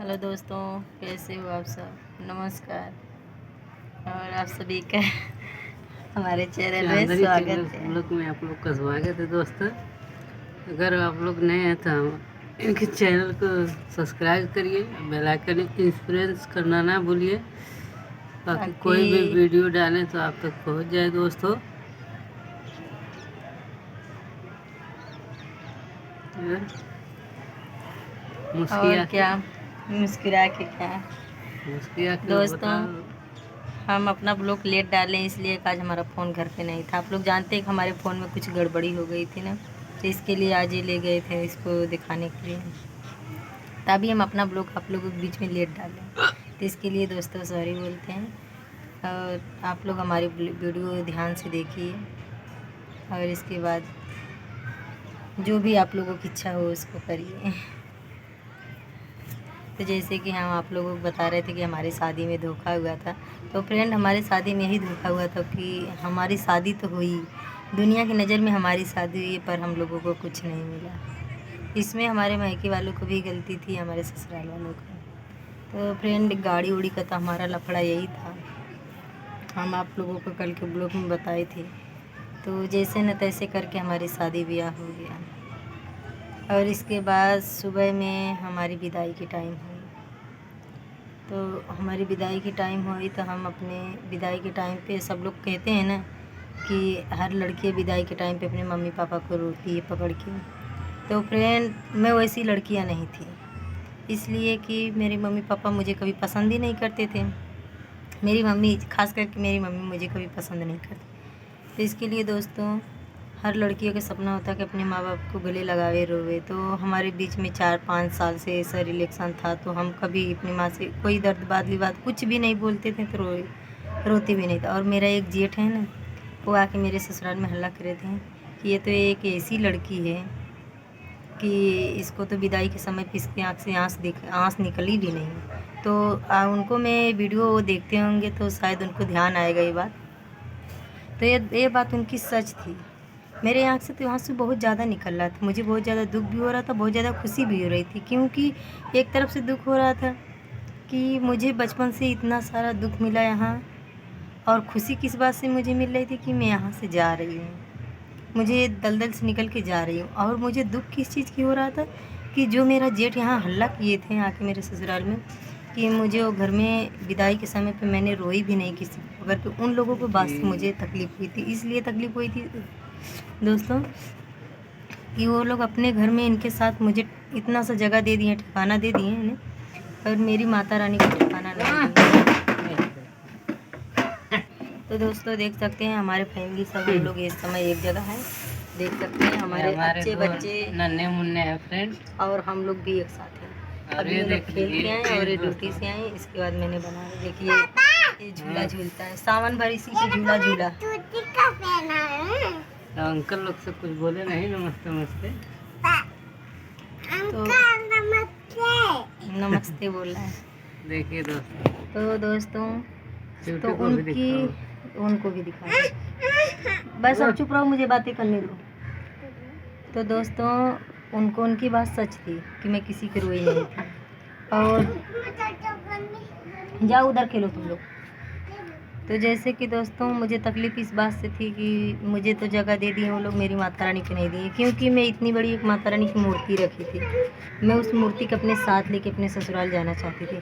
Hello दोस्तों, कैसे हो आप सब। नमस्कार और आप सभी का हमारे चैनल में स्वागत है। ब्लॉग में आप लोग का स्वागत है दोस्तों। अगर आप लोग नए हैं तो इनके चैनल को सब्सक्राइब करिए, बेल आइकन इंस्प्रेस करना ना भूलिए ताकि कोई भी वीडियो डालें तो आप तक पहुंच जाए दोस्तों। और क्या मुस्कुरा के क्या दोस्तों, हम अपना ब्लॉग लेट डालें इसलिए आज हमारा फ़ोन घर पे नहीं था। आप लोग जानते हैं कि हमारे फ़ोन में कुछ गड़बड़ी हो गई थी ना, तो इसके लिए आज ही ले गए थे इसको दिखाने के लिए। तभी हम अपना ब्लॉग आप लोगों के बीच में लेट डालें, तो इसके लिए दोस्तों सॉरी बोलते हैं। और आप लोग हमारी वीडियो ध्यान से देखिए और इसके बाद जो भी आप लोगों की इच्छा हो उसको करिए। तो जैसे कि हम आप लोगों को बता रहे थे कि हमारी शादी में धोखा हुआ था। तो फ्रेंड, हमारी शादी में ही धोखा हुआ था कि हमारी शादी तो हुई, दुनिया की नज़र में हमारी शादी हुई, पर हम लोगों को कुछ नहीं मिला। इसमें हमारे मायके वालों को भी गलती थी, हमारे ससुराल वालों को। तो फ्रेंड, गाड़ी उड़ी का तो हमारा लफड़ा यही था, हम आप लोगों को कल के ब्लॉग में बताए थे। तो जैसे न तैसे करके हमारी शादी ब्याह हो गया और इसके बाद सुबह में हमारी विदाई की टाइम हुई। तो हमारी विदाई की टाइम हुई तो हम अपने विदाई के टाइम पे, सब लोग कहते हैं ना कि हर लड़की विदाई के टाइम पे अपने मम्मी पापा को रोती है पकड़ के। तो फ्रेंड, मैं वैसी लड़कियां नहीं थी, इसलिए कि मेरे मम्मी पापा मुझे कभी पसंद ही नहीं करते थे। मेरी मम्मी, खास करके मेरी मम्मी मुझे कभी पसंद नहीं करती। तो इसके लिए दोस्तों, हर लड़कियों का सपना होता है कि अपने माँ बाप को गले लगावे रोवे। तो हमारे बीच में 4-5 साल से ऐसा रिलेक्शन था, तो हम कभी अपनी माँ से कोई दर्द बादली बात कुछ भी नहीं बोलते थे, तो रोते भी नहीं था। और मेरा एक जेठ है ना, वो आके मेरे ससुराल में हल्ला करे थे कि ये तो एक ऐसी लड़की है कि इसको तो विदाई के समय पे इसकी आँख से आँस निकली भी नहीं। तो उनको मैं वीडियो देखते होंगे तो शायद उनको ध्यान आएगा ये बात। तो ये बात उनकी सच थी। मेरे आँख से तो आँसू बहुत ज़्यादा निकल रहा था, मुझे बहुत ज़्यादा दुख भी हो रहा था, बहुत ज़्यादा खुशी भी हो रही थी। क्योंकि एक तरफ से दुख हो रहा था कि मुझे बचपन से इतना सारा दुख मिला यहाँ, और खुशी किस बात से मुझे मिल रही थी कि मैं यहाँ से जा रही हूँ, मुझे दलदल से निकल के जा रही हूँ। और मुझे दुख किस चीज़ की हो रहा था कि जो मेरा जेठ यहाँ हल्ला किए थे आके मेरे ससुराल में कि मुझे वो घर में विदाई के समय पे मैंने रोई भी नहीं किसी को, अगर तो उन लोगों को बात से मुझे तकलीफ़ हुई थी। इसलिए तकलीफ़ हुई थी दोस्तों कि वो लोग अपने घर में इनके साथ मुझे इतना सा जगह दे दिए, ठिकाना दे दिए इन्हें, और मेरी माता रानी को ठिकाना नहीं दिया। तो दोस्तों देख सकते हैं हमारे फैमिली सब हम लोग इस समय एक जगह है, देख सकते हैं हमारे अच्छे बच्चे नन्हे मुन्ने हैं फ्रेंड, और हम लोग भी एक साथ हैं। अभी ये लोग खेल के आए और ये ड्यूटी से आए, इसके बाद मैंने बनाया। देखिए ये झूला झूलता है, सावन भर इसी पे झूला झूला। तो अंकल लोग से कुछ बोले नहीं, नमस्ते नमस्ते। तो नमस्ते बोल रहा है। देखिए दोस्तों, तो दोस्तों तो उनको भी दिखा बस अब चुप रहो, मुझे बातें करने दो। तो दोस्तों उनकी बात सच थी कि मैं किसी की रोई नहीं थी। और जाओ उधर खेलो तुम लोग। तो जैसे कि दोस्तों मुझे तकलीफ़ इस बात से थी कि मुझे तो जगह दे दी वो लोग, मेरी माता रानी को नहीं दी, क्योंकि मैं इतनी बड़ी एक माता रानी की मूर्ति रखी थी। मैं उस मूर्ति को अपने साथ लेके अपने ससुराल जाना चाहती थी।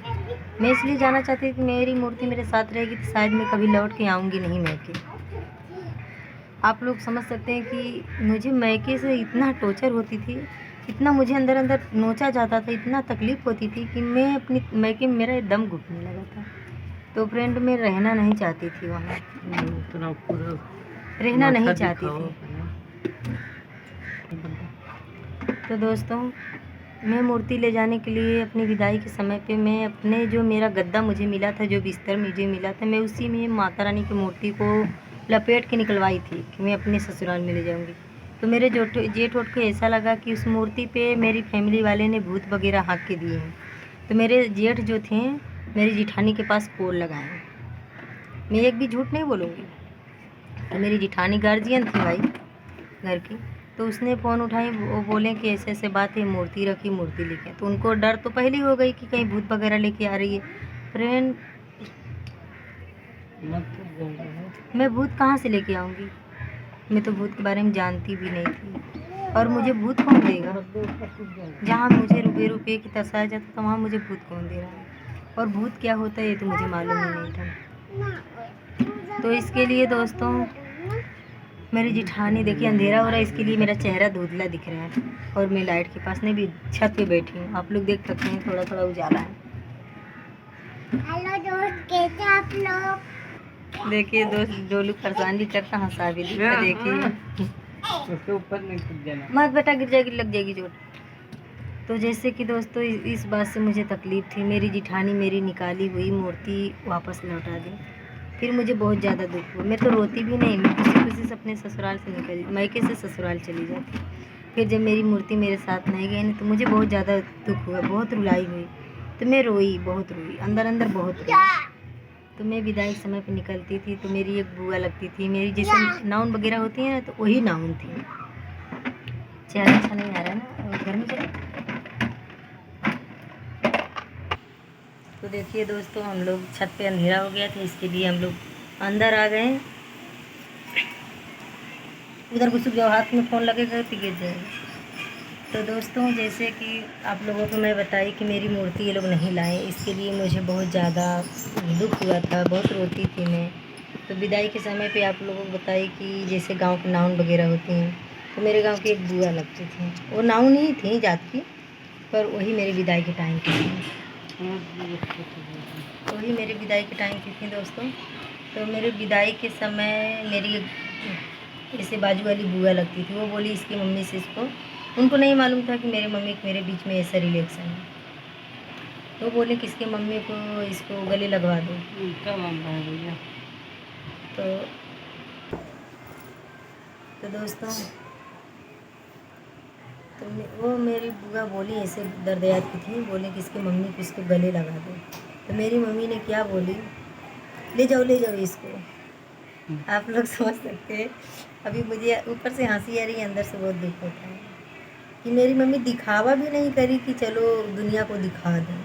मैं इसलिए जाना चाहती थी कि मेरी मूर्ति मेरे साथ रहेगी तो शायद मैं कभी लौट के आऊँगी नहीं मैके। आप लोग समझ सकते हैं कि मुझे मैके से इतना टॉर्चर होती थी, इतना मुझे अंदर अंदर नोचा जाता था, इतना तकलीफ़ होती थी कि मैं अपनी मैके में मेरा दम घुटने लगा था। तो फ्रेंड, मैं रहना नहीं चाहती थी वहाँ, रहना नहीं चाहती थी। तो दोस्तों मैं मूर्ति ले जाने के लिए अपनी विदाई के समय पे मैं अपने जो मेरा गद्दा मुझे मिला था, जो बिस्तर मुझे मिला था, मैं उसी में माता रानी की मूर्ति को लपेट के निकलवाई थी कि मैं अपने ससुराल में ले जाऊंगी। तो मेरे जेठ ओठ को ऐसा लगा कि उस मूर्ति पे मेरी फैमिली वाले ने भूत वगैरह हाँक के दिए हैं। तो मेरे जेठ जो थे मेरी जिठानी के पास पोल लगाए। मैं एक भी झूठ नहीं बोलूँगी। तो मेरी जिठानी गार्जियन थी भाई घर की, तो उसने फ़ोन उठाई, वो बोले कि ऐसे ऐसे बात है, मूर्ति रखी, मूर्ति लेके। तो उनको डर तो पहले ही हो गई कि कहीं भूत वगैरह लेके आ रही है। फ्रेंड, मैं भूत कहाँ से लेके आऊँगी? मैं तो भूत के बारे में जानती भी नहीं थी, और मुझे भूत कौन देगा? जहाँ मुझे रुपये की तरसाया जाता था, वहाँ मुझे भूत कौन दे रहा है? और भूत क्या होता है ये तो मुझे मालूम ही नहीं था। तो इसके लिए दोस्तों, मेरी जिठानी देखिए, अंधेरा हो रहा है, इसके लिए मेरा चेहरा धुंधला दिख रहा है, और मैं लाइट के पास नहीं भी छत पे बैठी हूँ, आप लोग देख सकते हैं, थोड़ा थोड़ा उजाला है। हेलो दोस्त, कैसे आप लोग? देखिए दोस्त, डोलू परेशान भी करता, हंसा भी देता। देखिए उसके ऊपर नहीं कूद जाना। मत बेटा, गिर जाएगी, लग जाएगी चोट। तो जैसे कि दोस्तों, इस बात से मुझे तकलीफ़ थी, मेरी जिठानी मेरी निकाली हुई मूर्ति वापस लौटा दी। फिर मुझे बहुत ज़्यादा दुख हुआ, मैं तो रोती भी नहीं, मैं खुशी खुशी से अपने ससुराल से निकली, मायके से ससुराल चली जाती। फिर जब मेरी मूर्ति मेरे साथ नहीं गई ना, तो मुझे बहुत ज़्यादा दुख हुआ, बहुत रुलाई हुई। तो मैं रोई, बहुत रोई, अंदर अंदर बहुत रोई। तो मैं विदाई समय पे निकलती थी, तो मेरी एक बुआ लगती थी, मेरी जैसे नाउन वगैरह होती है ना, तो वही नाउन थी। चेहरा अच्छा नहीं आ रहा है ना, और घर में चले। तो देखिए दोस्तों, हम लोग छत पे अंधेरा हो गया था, इसके लिए हम लोग अंदर आ गए। उधर घुस जाओ, हाथ में फ़ोन लगेगा तो गिर जाएगा। तो दोस्तों, जैसे कि आप लोगों को मैं बताई कि मेरी मूर्ति ये लोग नहीं लाए, इसके लिए मुझे बहुत ज़्यादा दुख हुआ था, बहुत रोती थी मैं। तो विदाई के समय पे आप लोगों को बताई कि जैसे गांव के नाउन वगैरह होती हैं, तो मेरे गांव की एक बुआ लगती थी, वो नाउन ही थी जात की, पर वही मेरी विदाई के टाइम की थी, वही मेरी विदाई के टाइम की थी दोस्तों। तो मेरे विदाई के समय मेरी एक ऐसे बाजू वाली बुआ लगती थी, वो बोली इसकी मम्मी से इसको, उनको नहीं मालूम था कि मेरे मम्मी के मेरे बीच में ऐसा रिलेक्शन है। तो बोले कि इसके मम्मी को इसको गले लगवा दो। क्या मामला है भैया? तो दोस्तों, वो मेरी बुआ बोली, ऐसे दर्दयात की थी, बोले कि इसकी मम्मी को इसको गले लगा दो। तो मेरी मम्मी ने क्या बोली, ले जाओ इसको। आप लोग समझ सकते हैं। अभी मुझे ऊपर से हंसी आ रही है, अंदर से बहुत दुख होता है कि मेरी मम्मी दिखावा भी नहीं करी कि चलो दुनिया को दिखा दूँ,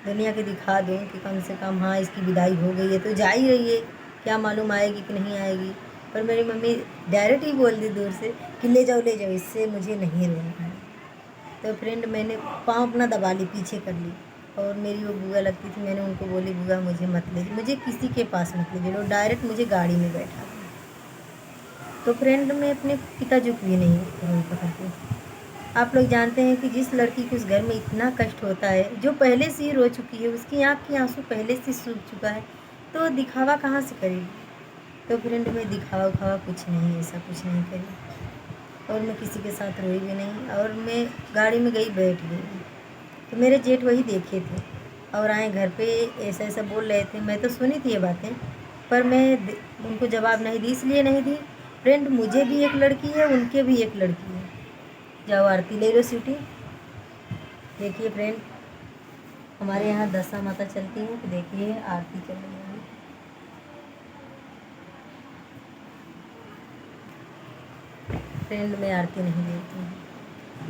दुनिया के दिखा दूँ कि कम से कम हाँ इसकी विदाई हो गई है, तो जा ही रही है, क्या मालूम आएगी कि नहीं आएगी। पर मेरी मम्मी डायरेक्ट ही बोल दी दूर से कि ले जाओ, इससे मुझे नहीं रोना है। तो फ्रेंड, मैंने पाँव अपना दबा ली, पीछे कर ली, और मेरी वो बुआ लगती थी, मैंने उनको बोली बुआ मुझे मत ले, मुझे किसी के पास मत ले चलो, डायरेक्ट मुझे गाड़ी में बैठा दो। तो फ्रेंड, मैं अपने पिताजी को भी नहीं रोई पकड़ती। आप लोग जानते हैं कि जिस लड़की को उस घर में इतना कष्ट होता है, जो पहले से ही रो चुकी है, उसकी आँख के आंसू पहले से सूख चुका है, तो दिखावा कहाँ से करेगी। तो फ्रेंड, मैं दिखावा उखावा कुछ नहीं, ऐसा कुछ नहीं करी, और मैं किसी के साथ रोई भी नहीं, और मैं गाड़ी में गई, बैठ गई। तो मेरे जेठ वही देखे थे और आए घर पे, ऐसा ऐसा बोल रहे थे, मैं तो सुनी थी ये बातें, पर मैं उनको जवाब नहीं दी, इसलिए नहीं दी फ्रेंड, मुझे भी एक लड़की है, उनके भी एक लड़की है। जाओ आरती ले लो सीटी। देखिए फ्रेंड, हमारे यहाँ दशा माता चलती है, तो देखिए आरती चल रही है। फ्रेंड, मैं आरती नहीं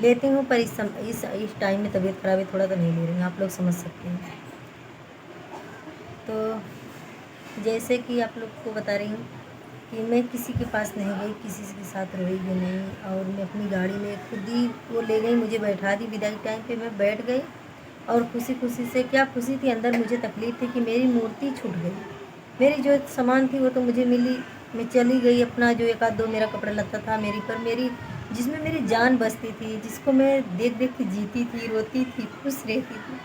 लेती हूँ, पर इस टाइम में तबीयत खराब है, थोड़ा तो नहीं ले रही हूँ, आप लोग समझ सकते हैं। तो जैसे कि आप लोग को बता रही हूँ कि मैं किसी के पास नहीं गई, किसी के साथ रोई भी नहीं, और मैं अपनी गाड़ी में खुद ही वो ले गई, मुझे बैठा दी, विदाई टाइम पे मैं बैठ गई, और खुशी खुशी से, क्या खुशी थी, अंदर मुझे तकलीफ़ थी कि मेरी मूर्ति छूट गई, मेरी जो सामान थी वो तो मुझे मिली, मैं चली गई, अपना जो एक आध दो मेरा कपड़ा लत्ता था मेरी पर, मेरी जिसमें मेरी जान बसती थी, जिसको मैं देख देख के जीती थी, रोती थी, खुश रहती थी,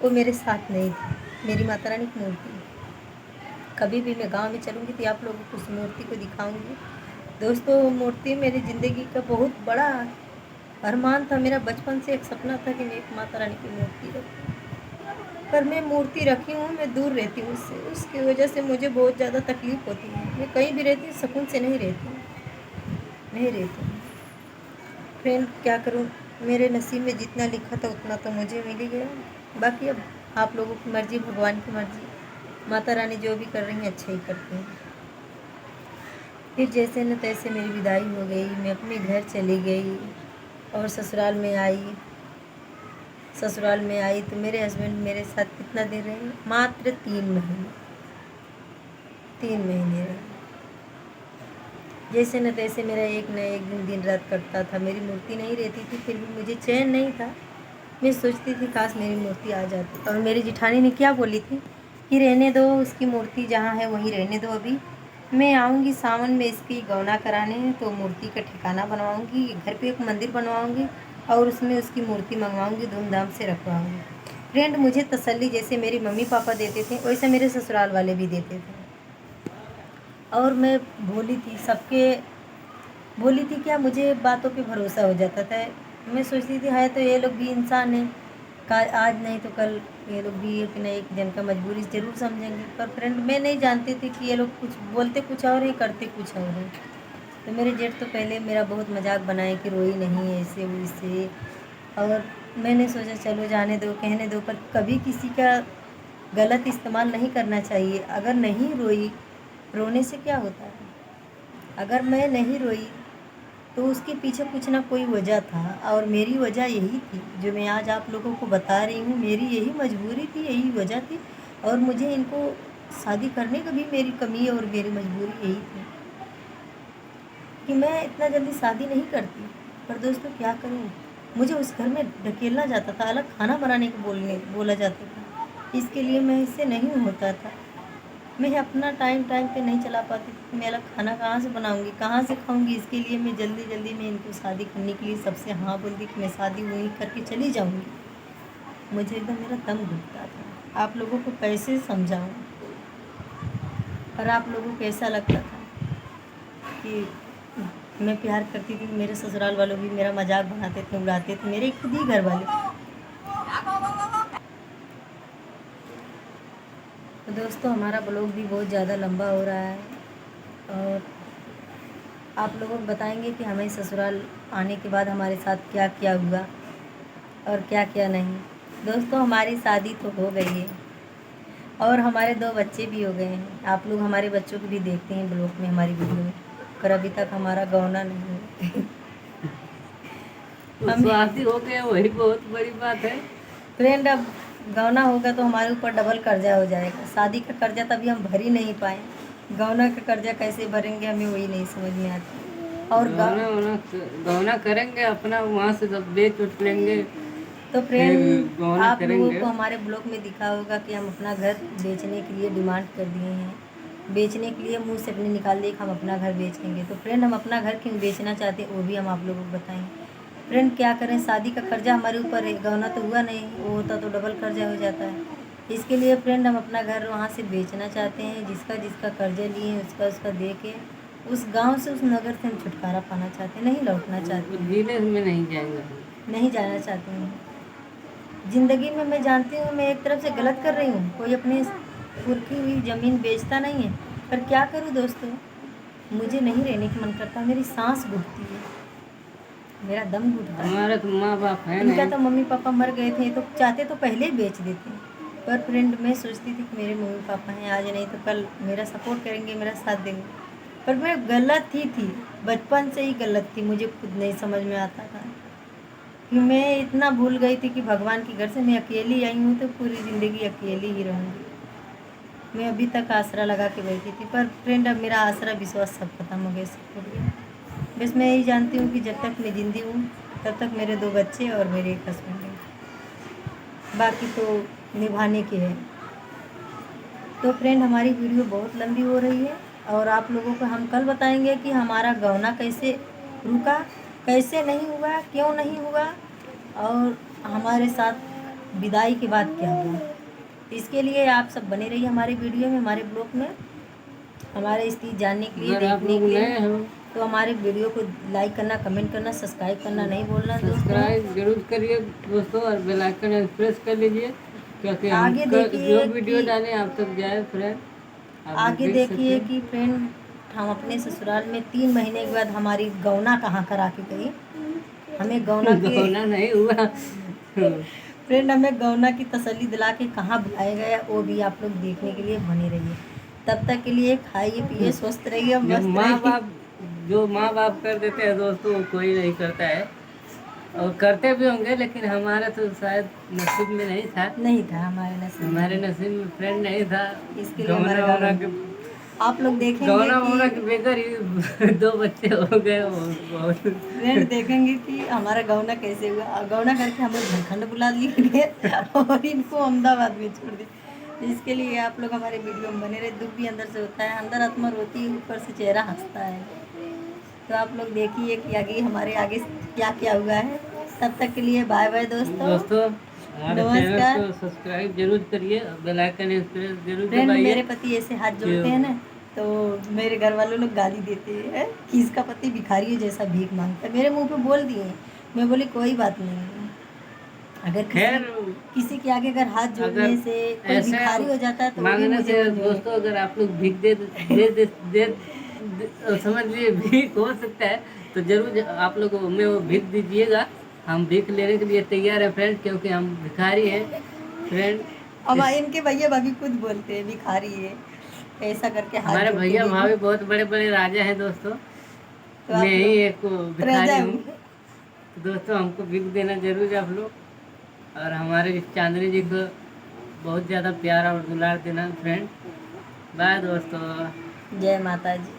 वो मेरे साथ नहीं थी। मेरी माता रानी की मूर्ति, कभी भी मैं गांव में चलूँगी तो आप लोगों को उस मूर्ति को दिखाऊंगी। दोस्तों, वो मूर्ति मेरी ज़िंदगी का बहुत बड़ा अरमान था, मेरा बचपन से एक सपना था कि मैं एक माता रानी की मूर्ति रखूँ, पर मैं मूर्ति रखी हूँ, मैं दूर रहती हूँ उससे, उसकी वजह से मुझे बहुत ज़्यादा तकलीफ़ होती है, मैं कहीं भी रहती हूँ सुकून से नहीं रहती हूँ। फ्रेंड, क्या करूँ, मेरे नसीब में जितना लिखा था उतना तो मुझे मिल ही गया, बाकी अब आप लोगों की मर्ज़ी, भगवान की मर्ज़ी, माता रानी जो भी कर रही हैं अच्छा ही करती हैं। फिर जैसे न तैसे मेरी विदाई हो गई, मैं अपने घर चली गई और ससुराल में आई। ससुराल में आई तो मेरे हस्बैंड मेरे साथ कितना दिन रहे? मात्र 3 महीने। 3 महीने रहे। जैसे न तैसे मेरा एक न एक दिन रात कटता था। मेरी मूर्ति नहीं रहती थी, फिर भी मुझे चैन नहीं था। मैं सोचती थी काश मेरी मूर्ति आ जाती। और मेरी जिठानी ने क्या बोली थी कि रहने दो, उसकी मूर्ति जहाँ है वहीं रहने दो, अभी मैं आऊँगी सावन में इसकी गौना कराने, तो मूर्ति का ठिकाना बनवाऊँगी, घर पे एक मंदिर बनवाऊँगी और उसमें उसकी मूर्ति मंगवाऊँगी, धूमधाम से रखवाऊँगी। फ्रेंड, मुझे तसल्ली जैसे मेरी मम्मी पापा देते थे वैसे मेरे ससुराल वाले भी देते थे। और मैं भोली थी, सबके भोली थी क्या, मुझे बातों पे भरोसा हो जाता था। मैं सोचती थी है तो ये लोग भी इंसान हैं, आज नहीं तो कल ये लोग भी एक न एक जन का मजबूरी ज़रूर समझेंगे। पर फ्रेंड, मैं नहीं जानती थी कि ये लोग कुछ बोलते कुछ और है, करते कुछ और है। तो मेरे जेठ तो पहले मेरा बहुत मजाक बनाए कि रोई नहीं ऐसे वैसे, और मैंने सोचा चलो जाने दो, कहने दो, पर कभी किसी का गलत इस्तेमाल नहीं करना चाहिए। अगर नहीं रोई, रोने से क्या होता है? अगर मैं नहीं रोई तो उसके पीछे कुछ ना कोई वजह था, और मेरी वजह यही थी जो मैं आज आप लोगों को बता रही हूँ। मेरी यही मजबूरी थी, यही वजह थी, और मुझे इनको शादी करने का भी मेरी कमी और मेरी मजबूरी यही थी कि मैं इतना जल्दी शादी नहीं करती। पर दोस्तों क्या करूँ, मुझे उस घर में ढकेला जाता था, अलग खाना बनाने को बोला जाता था। इसके लिए मैं इससे नहीं होता था। मैं अपना टाइम पे नहीं चला पाती थी। मैं अलग खाना कहाँ से बनाऊंगी, कहाँ से खाऊंगी? इसके लिए मैं जल्दी में इनको शादी करने के लिए सबसे हाँ बोल दी कि मैं शादी वहीं करके चली जाऊंगी। मुझे एकदम मेरा दम घुटता था। आप लोगों को कैसे समझाऊं, और आप लोगों को कैसा लगता था कि मैं प्यार करती थी? मेरे ससुराल वालों भी मेरा मजाक बनाते थे, उड़ाते थे, मेरे खुद ही घर वाले। तो दोस्तों, हमारा ब्लॉग भी बहुत ज़्यादा लंबा हो रहा है, और आप लोगों को बताएंगे कि हमें ससुराल आने के बाद हमारे साथ क्या क्या हुआ और क्या क्या नहीं। दोस्तों, हमारी शादी तो हो गई है और हमारे 2 बच्चे भी हो गए हैं। आप लोग हमारे बच्चों को भी देखते हैं ब्लॉग में, हमारी वीडियो में, पर अभी तक हमारा गौना नहीं है। तो शादी हो गया वही बहुत बड़ी बात है। फ्रेंड, अब गौना होगा तो हमारे ऊपर डबल कर्जा हो जाएगा। शादी का कर्जा तभी हम भर ही नहीं पाए, गौना का कर्जा कैसे भरेंगे, हमें वही नहीं समझ में आता। और गौना करेंगे अपना, वहाँ से सब बेच उठ लेंगे। तो फ्रेंड, आप लोगों को हमारे ब्लॉग में दिखा होगा कि हम अपना घर बेचने के लिए डिमांड कर दिए हैं। बेचने के लिए मुंह से अपने निकाल दिए कि हम अपना घर बेचेंगे। तो फ्रेंड, हम अपना घर क्यों बेचना चाहते हैं वो भी हम आप लोगों को बताएंगे। फ्रेंड, क्या करें, शादी का कर्जा हमारे ऊपर है, गौना तो हुआ नहीं, वो होता तो डबल कर्जा हो जाता है। इसके लिए फ्रेंड, हम अपना घर वहाँ से बेचना चाहते हैं। जिसका जिसका कर्जा लिए हैं उसका दे के उस गांव से, उस नगर से हम छुटकारा पाना चाहते हैं, नहीं लौटना चाहते हैं, जिले में नहीं जाएंगे, नहीं जाना चाहते हैं। ज़िंदगी में मैं जानती हूँ मैं एक तरफ से गलत कर रही हूँ, कोई अपनी पुरखी हुई ज़मीन बेचता नहीं है, पर क्या करूँ दोस्तों, मुझे नहीं रहने का मन करता, मेरी सांस घुटती है, मेरा दम घुटता है। हमारे तो माँ बाप है इनका नहीं। तो मम्मी पापा मर गए थे, तो चाहते तो पहले ही बेच देते। पर फ्रेंड, मैं सोचती थी कि मेरे मम्मी पापा हैं, आज नहीं तो कल मेरा सपोर्ट करेंगे, मेरा साथ देंगे। पर मैं गलत ही थी, बचपन से ही गलत थी, मुझे खुद नहीं समझ में आता था कि मैं इतना भूल गई थी कि भगवान के घर से मैं अकेली आई हूँ तो पूरी ज़िंदगी अकेली ही रहूँगी। मैं अभी तक आसरा लगा के बैठी थी, पर फ्रेंड, अब मेरा आसरा विश्वास सब खत्म हो गया, सब टूट गया। बस मैं यही जानती हूँ कि जब तक मैं जिंदी हूँ तब तक मेरे 2 बच्चे और मेरे एक हस्बैंड हैं, बाकी तो निभाने के है। तो फ्रेंड, हमारी वीडियो बहुत लंबी हो रही है, और आप लोगों को हम कल बताएंगे कि हमारा गौना कैसे रुका, कैसे नहीं हुआ, क्यों नहीं हुआ, और हमारे साथ विदाई के बाद क्या हुआ। इसके लिए आप सब बने रहिए हमारे वीडियो में, हमारे ब्लॉग में, हमारे स्थिति जानने के लिए, देखने के लिए। तो हमारे वीडियो को लाइक करना, कमेंट करना, सब्सक्राइब करना नहीं भूलना दोस्तों। सब्सक्राइब जरूर करिए दोस्तों, और बेल आइकन प्रेस कर लीजिए, क्योंकि आगे देखिए जो वीडियो डालें आप तक जाए फ्रेंड। आगे देखिए कि फ्रेंड, हम अपने ससुराल में 3 महीने के बाद हमारी गौना कहाँ करा के गई, हमें गौना नहीं हुआ। फ्रेंड, हमें गौना की तसल्ली दिला के कहाँ बुलाया गया, वो भी आप लोग देखने के लिए बने रहिए। तब तक के लिए खाइए पिए स्वस्थ रहिए और जो मस्त माँ रहिए। बाप जो माँ बाप कर देते हैं दोस्तों, वो कोई नहीं करता है, और करते भी होंगे, लेकिन हमारा तो शायद नसीब में नहीं था। नहीं था हमारे नसीब में, हमारे नसीब में फ्रेंड नहीं था। इसके लिए हमारा गौना वोना गाँव के आप लोग देखेंगे गौना वोना के कि बेगर ही 2 बच्चे हो गए, बहुत फ्रेंड देखेंगे कि हमारा गौना कैसे हुआ। और गौना करके हम लोग झारखंड बुला लिए और इनको अहमदाबाद में छोड़ दिए। इसके लिए आप लोग हमारे वीडियो में बने रहे। दुख भी अंदर से होता है, अंदर आत्मा रोती है, ऊपर से चेहरा हंसता है। तो आप लोग देखिए कि आगे हमारे आगे क्या क्या हुआ है। तब तक के लिए बाय बाय दोस्तों। हमारे चैनल नमस्कार को सब्सक्राइब जरूर करिए और बेल आइकन प्रेस जरूर फ्रेंड। दबाइए। मेरे पति ऐसे हाथ जोड़ते हैं ना, तो मेरे घर वालों लोग गाली देते हैं कि इसका पति भिखारी जैसा भीख मांगता है। मेरे मुंह पे बोल दिए। मैं बोली कोई बात नहीं, अगर खैर, किसी के आगे अगर हाथ जोड़ने अगर से कोई ऐसे भिखारी हो जाता है तो वो भी मांगने मुझे से मुझे दोस्तों, अगर आप लोग भीख समझ लिए भीख हो सकता है, तो जरूर आप लोग हमें वो भीख दीजिएगा। हम भीख लेने के लिए तैयार है फ्रेंड, क्योंकि हम भिखारी हैं फ्रेंड। अब इनके भैया भाभी खुद बोलते हैं भिखारी है, ऐसा करके हाथ हमारे जोड़ के भैया भीख। भाभी बहुत बड़े बड़े राजा हैं दोस्तों, तो मैं आप ही लोग एक राजा भिखारी हूँ। हूँ। तो दोस्तों, हमको भीख देना जरूर है आप लोग, और हमारे चांदनी जी को बहुत ज़्यादा प्यार और दुलार देना फ्रेंड। बाय दोस्तों। जय माता जी।